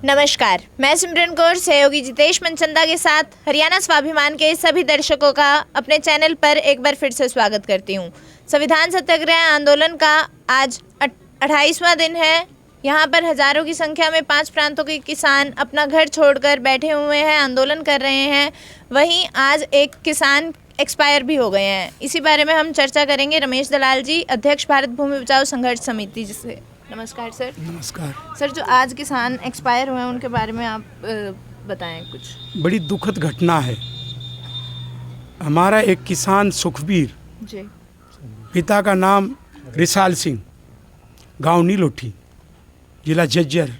नमस्कार, मैं सिमरन कौर सहयोगी जितेश मनचंदा के साथ हरियाणा स्वाभिमान के सभी दर्शकों का अपने चैनल पर एक बार फिर से स्वागत करती हूं। संविधान सत्याग्रह आंदोलन का आज 28वां दिन है। यहां पर हजारों की संख्या में 5 प्रांतों के किसान अपना घर छोड़कर बैठे हुए हैं, आंदोलन कर रहे हैं। वहीं आज एक किसान एक्सपायर भी हो गए हैं। इसी बारे में हम चर्चा करेंगे रमेश दलाल जी, अध्यक्ष भारत भूमि बचाओ संघर्ष समिति से। नमस्कार सर। नमस्कार सर, जो आज किसान एक्सपायर हुए हैं उनके बारे में आप बताएं कुछ। बड़ी दुखद घटना है। हमारा एक किसान सुखबीर जी, पिता का नाम रिसाल सिंह, गांव नीलोठी, जिला झज्जर,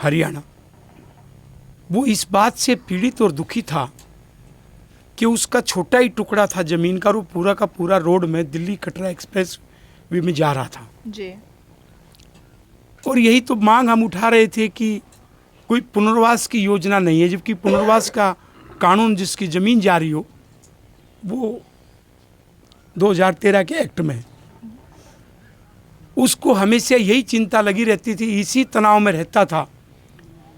हरियाणा। वो इस बात से पीड़ित और दुखी था कि उसका छोटा ही टुकड़ा था ज़मीन का, वो पूरा का पूरा रोड में दिल्ली कटरा एक्सप्रेस वे में जा रहा था जी। और यही तो मांग हम उठा रहे थे कि कोई पुनर्वास की योजना नहीं है, जबकि पुनर्वास का कानून जिसकी ज़मीन जारी हो वो 2013 के एक्ट में है। उसको हमेशा यही चिंता लगी रहती थी, इसी तनाव में रहता था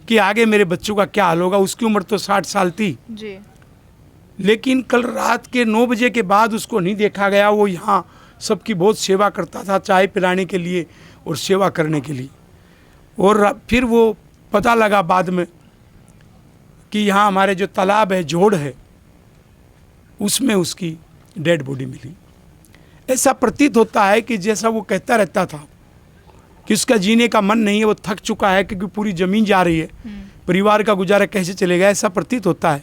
कि आगे मेरे बच्चों का क्या हाल होगा। उसकी उम्र तो 60 साल थी जी। लेकिन कल रात के 9 बजे के बाद उसको नहीं देखा गया। वो यहाँ सबकी बहुत सेवा करता था, चाय पिलाने के लिए और सेवा करने के लिए। और फिर वो पता लगा बाद में कि यहाँ हमारे जो तालाब है, जोड़ है, उसमें उसकी डेड बॉडी मिली। ऐसा प्रतीत होता है कि जैसा वो कहता रहता था कि उसका जीने का मन नहीं है, वो थक चुका है क्योंकि पूरी ज़मीन जा रही है, परिवार का गुजारा कैसे चलेगा। ऐसा प्रतीत होता है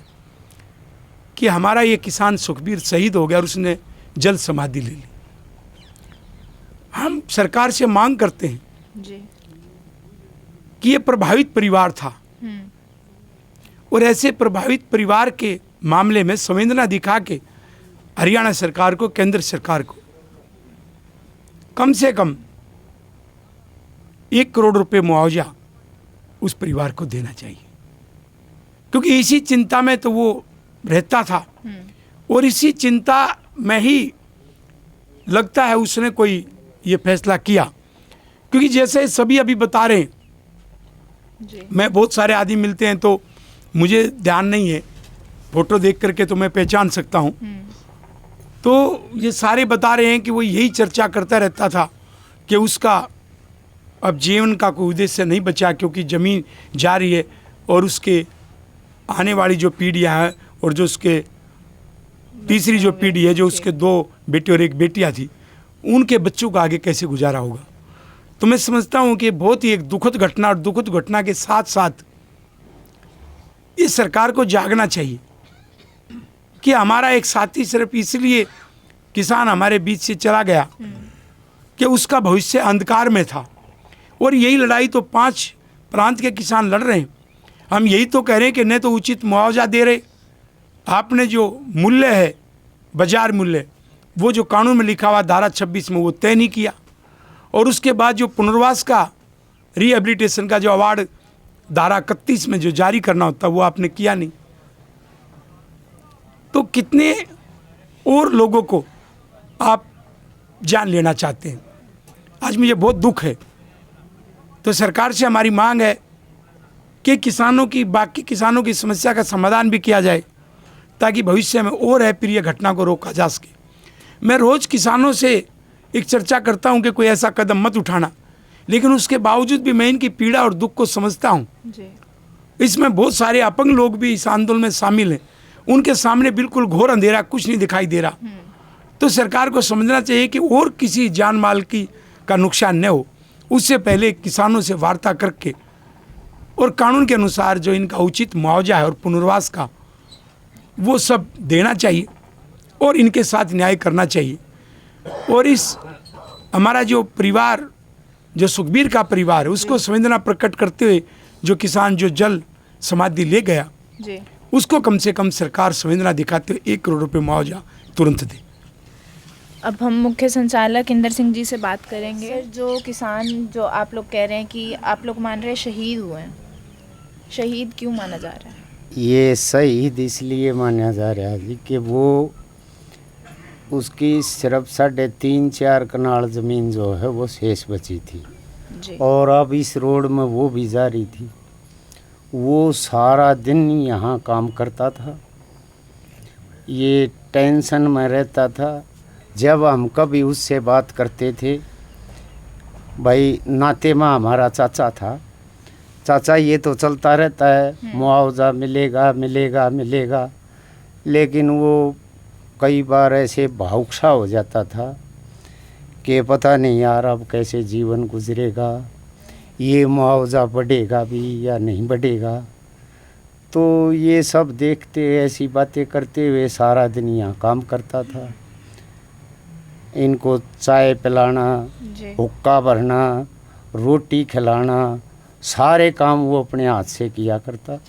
कि हमारा ये किसान सुखबीर शहीद हो गया और उसने जल समाधि ले ली। हम सरकार से मांग करते हैं जी कि ये प्रभावित परिवार था और ऐसे प्रभावित परिवार के मामले में संवेदना दिखा के हरियाणा सरकार को, केंद्र सरकार को कम से कम 1 करोड़ रुपए मुआवजा उस परिवार को देना चाहिए, क्योंकि इसी चिंता में तो वो रहता था और इसी चिंता में ही लगता है उसने कोई ये फैसला किया। क्योंकि जैसे सभी अभी बता रहे हैं जी। मैं बहुत सारे आदमी मिलते हैं तो मुझे ध्यान नहीं है, फोटो देख करके तो मैं पहचान सकता हूँ। तो ये सारे बता रहे हैं कि वो यही चर्चा करता रहता था कि उसका अब जीवन का कोई उद्देश्य नहीं बचा, क्योंकि ज़मीन जा रही है और उसके आने वाली जो पीढ़ियाँ हैं और जो उसके तीसरी जो पीढ़ी है, जो उसके 2 बेटे और 1 बेटियाँ थी, उनके बच्चों का आगे कैसे गुजारा होगा। तो मैं समझता हूँ कि बहुत ही एक दुखद घटना, और दुखद घटना के साथ साथ इस सरकार को जागना चाहिए कि हमारा एक साथी सिर्फ इसलिए किसान हमारे बीच से चला गया कि उसका भविष्य अंधकार में था। और यही लड़ाई तो 5 प्रांत के किसान लड़ रहे हैं। हम यही तो कह रहे हैं कि न तो उचित मुआवजा दे रहे, आपने जो मूल्य है, बाजार मूल्य, वो जो कानून में लिखा हुआ धारा 26 में वो तय नहीं किया, और उसके बाद जो पुनर्वास का, रिहेबिलिटेशन का जो अवार्ड धारा 31 में जो जारी करना होता वो आपने किया नहीं। तो कितने और लोगों को आप जान लेना चाहते हैं। आज मुझे बहुत दुख है। तो सरकार से हमारी मांग है कि किसानों की, बाकी किसानों की समस्या का समाधान भी किया जाए ताकि भविष्य में और अप्रिय घटना को रोका जा सके। मैं रोज़ किसानों से एक चर्चा करता हूं कि कोई ऐसा कदम मत उठाना, लेकिन उसके बावजूद भी मैं इनकी पीड़ा और दुख को समझता हूं। इसमें बहुत सारे अपंग लोग भी इस आंदोलन में शामिल हैं, उनके सामने बिल्कुल घोर अंधेरा, कुछ नहीं दिखाई दे रहा। तो सरकार को समझना चाहिए कि और किसी जान माल की का नुकसान न हो, उससे पहले किसानों से वार्ता करके और कानून के अनुसार जो इनका उचित मुआवजा है और पुनर्वास का, वो सब देना चाहिए और इनके साथ न्याय करना चाहिए। और इस हमारा जो परिवार, जो सुखबीर का परिवार है, उसको संवेदना प्रकट करते हुए जो किसान जो जल समाधि ले गया जी, उसको कम से कम सरकार संवेदना दिखाते हुए 1 करोड़ रुपए मुआवजा तुरंत दे। अब हम मुख्य संचालक इंदर सिंह जी से बात करेंगे। सर, जो किसान, जो आप लोग कह रहे हैं कि आप लोग मान रहे हैं शहीद हुए हैं, शहीद क्यों माना जा रहा है? ये शहीद इसलिए माना जा रहा है कि वो उसकी सिर्फ 3.5-4 कनाल ज़मीन जो है वो शेष बची थी जी। और अब इस रोड में वो भी जारी थी। वो सारा दिन यहाँ काम करता था, ये टेंशन में रहता था। जब हम कभी उससे बात करते थे, भाई नाते में हमारा चाचा था, चाचा ये तो चलता रहता है, मुआवजा मिलेगा मिलेगा मिलेगा, लेकिन वो कई बार ऐसे भावुक सा हो जाता था कि पता नहीं यार अब कैसे जीवन गुजरेगा, ये मुआवजा बढ़ेगा भी या नहीं बढ़ेगा। तो ये सब देखते, ऐसी बातें करते हुए सारा दिन यहाँ काम करता था। इनको चाय पिलाना, जी। हुक्का भरना, रोटी खिलाना, सारे काम वो अपने हाथ से किया करता।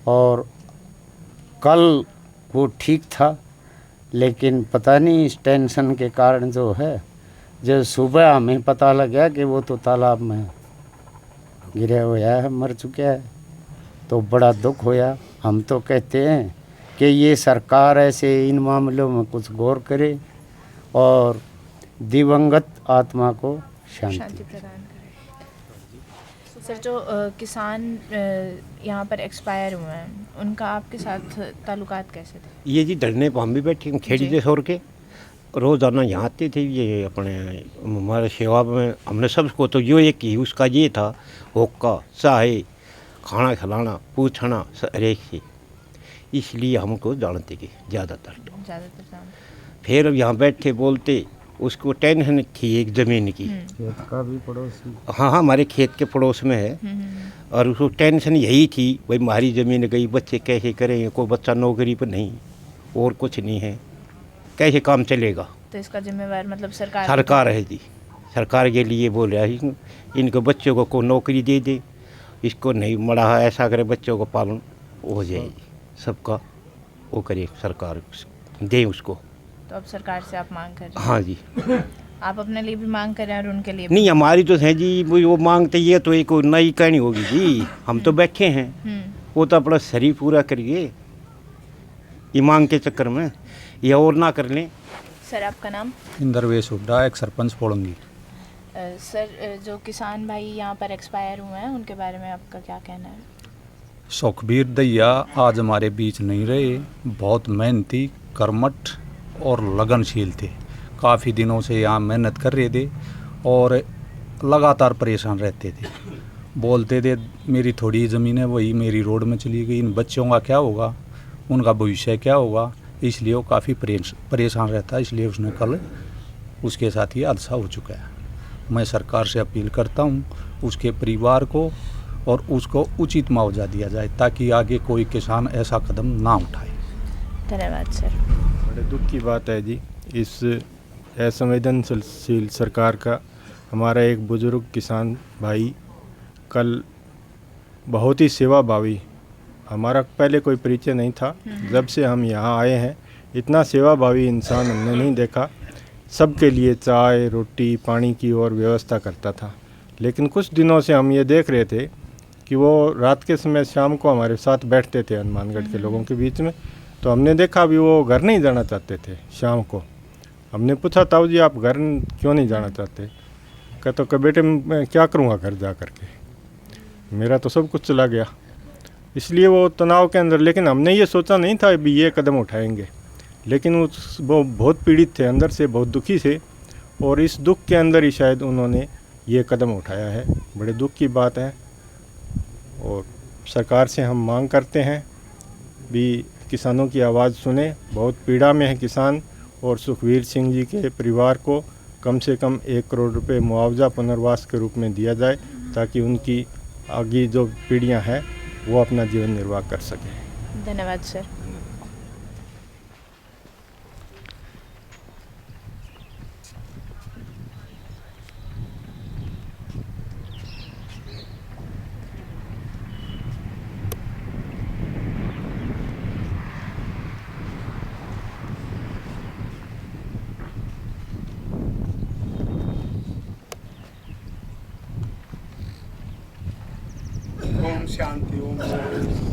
और कल वो ठीक था, लेकिन पता नहीं इस टेंशन के कारण जो है, जब सुबह हमें पता लगा कि वो तो तालाब में गिरा हुआ है, मर चुका है, तो बड़ा दुख होया। हम तो कहते हैं कि ये सरकार ऐसे इन मामलों में कुछ गौर करे और दिवंगत आत्मा को शांति शांति प्रदान करें। सर, जो किसान यहाँ पर एक्सपायर हुए हैं, उनका आपके साथ ताल्लुकात कैसे थे? ये जी धरने पर हम भी बैठे हैं, खेड़ी जी। से छोड़ के रोज़ाना यहाँ आते थे। ये अपने हमारे सेवा में हमने सबको तो यो एक ही उसका ये था, हुक्का चाय खाना खिलाना पूछना हर एक से, इसलिए हमको जानते थे ज़्यादातर। ज़्यादातर जानते। फिर अब यहाँ बैठे बोलते, उसको टेंशन थी एक ज़मीन की। खेत का भी पड़ोसी। हाँ हाँ, हमारे खेत के पड़ोस में है। और उसको टेंशन यही थी, भाई हमारी ज़मीन गई, बच्चे कैसे करेंगे, कोई बच्चा नौकरी पर नहीं और कुछ नहीं है, कैसे काम चलेगा। तो इसका जिम्मेवार मतलब सरकार है जी, सरकार के लिए बोल रहा है इनको बच्चों को नौकरी दे दे, इसको नहीं मरा है ऐसा करे, बच्चों को पालन हो जाए, सबका वो करे सरकार दे उसको। तो अब सरकार से आप मांग कर रहे हैं? हाँ जी। आप अपने लिए भी मांग कर रहे हैं और उनके लिए भी? नहीं, हमारी तो है जी, वो मांगते ये तो एक नई कहानी होगी जी, हम तो बैठे हैं, वो तो अपना शरीर पूरा करिए ये मांग के चक्कर में, ये और ना कर लें। सर, आपका नाम? इंदरवेश हुड्डा, एक सरपंच पोड़ंगी। सर, जो किसान भाई यहाँ पर एक्सपायर हुए हैं, उनके बारे में आपका क्या कहना है? सुखबीर दैया आज हमारे बीच नहीं रहे। बहुत मेहनती, कर्मठ और लगनशील थे। काफ़ी दिनों से यहाँ मेहनत कर रहे थे और लगातार परेशान रहते थे। बोलते थे मेरी थोड़ी ज़मीन है, वही मेरी रोड में चली गई, इन बच्चों का क्या होगा, उनका भविष्य क्या होगा, इसलिए वो काफ़ी परेशान रहता है। इसलिए उसने कल उसके साथ ये हादसा हो चुका है। मैं सरकार से अपील करता हूँ उसके परिवार को और उसको उचित मुआवजा दिया जाए, ताकि आगे कोई किसान ऐसा कदम ना उठाए। धन्यवाद सर। बड़े दुख की बात है जी, इस असंवेदनशील सरकार का हमारा एक बुजुर्ग किसान भाई कल बहुत ही सेवाभावी, हमारा पहले कोई परिचय नहीं था, जब से हम यहाँ आए हैं इतना सेवाभावी इंसान हमने नहीं देखा। सबके लिए चाय रोटी पानी की और व्यवस्था करता था। लेकिन कुछ दिनों से हम ये देख रहे थे कि वो रात के समय शाम को हमारे साथ बैठते थे हनुमानगढ़ के लोगों के बीच में। तो हमने देखा भी वो घर नहीं जाना चाहते थे शाम को। हमने पूछा ताऊ जी आप घर क्यों नहीं जाना चाहते? कहते कि बेटे मैं क्या करूँगा घर जा कर के, मेरा तो सब कुछ चला गया। इसलिए वो तनाव के अंदर, लेकिन हमने ये सोचा नहीं था भी ये कदम उठाएंगे। लेकिन वो बहुत पीड़ित थे, अंदर से बहुत दुखी थे और इस दुख के अंदर ही शायद उन्होंने ये कदम उठाया है। बड़े दुख की बात है और सरकार से हम मांग करते हैं भी किसानों की आवाज़ सुने। बहुत पीड़ा में है किसान और सुखबीर सिंह जी के परिवार को कम से कम 1 करोड़ रुपए मुआवजा पुनर्वास के रूप में दिया जाए, ताकि उनकी आगे जो पीढ़ियां हैं वो अपना जीवन निर्वाह कर सकें। धन्यवाद सर। ओम शांति, ओम शांति।